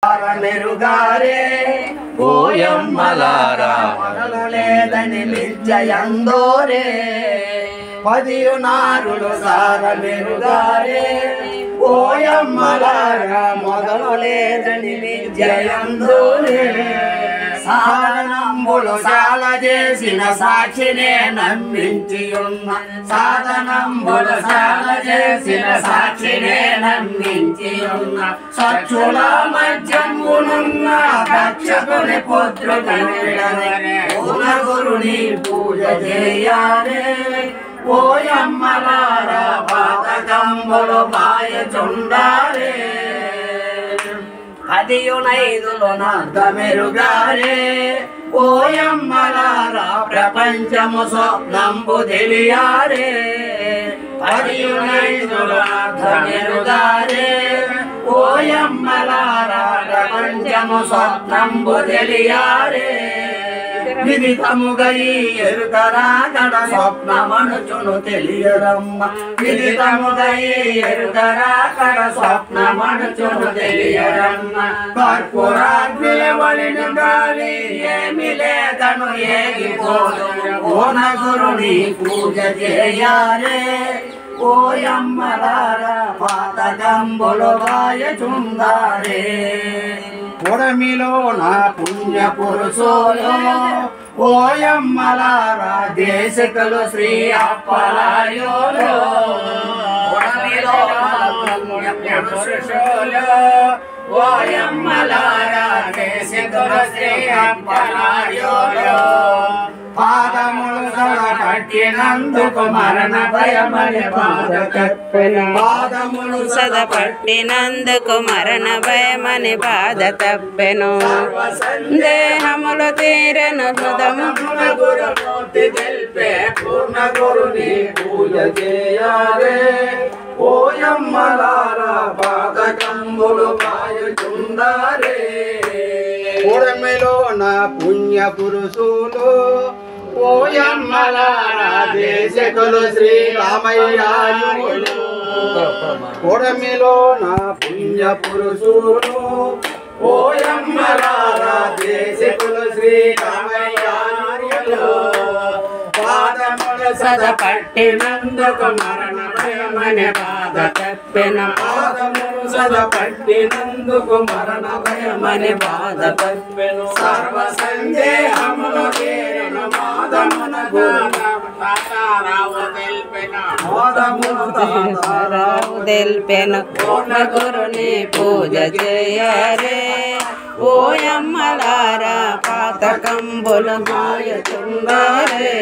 మెరుగారే ఓయమ్మలారా మొదలు లేదని నిత్యయందోరే పదియునారులు సార మెరుగారే ఓయమ్మలారా మొదలు లేదని నిత్యయందోరే సాధనంబులు సాల చేసిన సాక్షినే నమ్మించి ఉన్న సాధనంబులు సాల చేసిన సాక్షినే నమ్మించి ఉన్న సచ్చుల మధ్యమునున్న దక్షకుని పుత్రుడనే గురుని పూజ చేయారే ఓయమ్మలారా పాతకంబులు పాయచుండారే పదియునైదులు నార్థమెరుగారే ఓయమ్మలారా ప్రపంచము స్వప్నంబు తెలియారే పదియునైదులు నార్థమెరుగారే ఓయమ్మలారా ప్రపంచము స్వప్నంబు తెలియారే విదితముగా ఈ ఎరుకరాకడ స్వప్నమనుచును తెలియరమ్మ విదితముగా ఈ ఎరుకరాకడ స్వప్నమనుచును తెలియరమ్మ కర్పూరాగ్నివలిన గాలి ఏమి లేదను ఏగిపోదు ఓన గురుని పూజ చేయారే ఓయమ్మలారా పాతకంబులు వాయచుందారే పురమిలో నా పుణ్య పురుషోలో ఓయమ్మలారా దేశకులు శ్రీ అప్పలాయోలో పురమిలో నా పుణ్య పురుషోలో ఓయమ్మలారా దేశకులు శ్రీ అప్పలాయోలో పాదములు సదపట్టినందుకు మరణ భయమని బాధ తప్పెను పాదములు సదపట్టినందుకు మరణ భయమని బాధ తప్పెను దేహములు తీరెను హృదముల గురుమూర్తి తెలిపే పూర్ణ గురుని పూజ చేయాలే ఓయమ్మలారా పాదకంబులు పాయుచుండారే పురమిలో నా పుణ్య పురుషులు ఓయమ్మలారా దేశకులు శ్రీ రామయ్యాయులు పురమిలో నా పుణ్య పురుషులు ఓయమ్మలారా దేశకులు శ్రీ రామయ్యాయులు పాదములు సదపట్టినందుకు మరణ భయమని బాధ తప్పెను పాదములు సదపట్టినందుకు మరణ భయమని బాధ తప్పెను సర్వ సందేహములు తీరెను మాదమున తాతారావు తెలిపెను పూర్ణ గురుని పూజ చేయరే ఓయమ్మలారా పాతకంబులు మాయచుండారే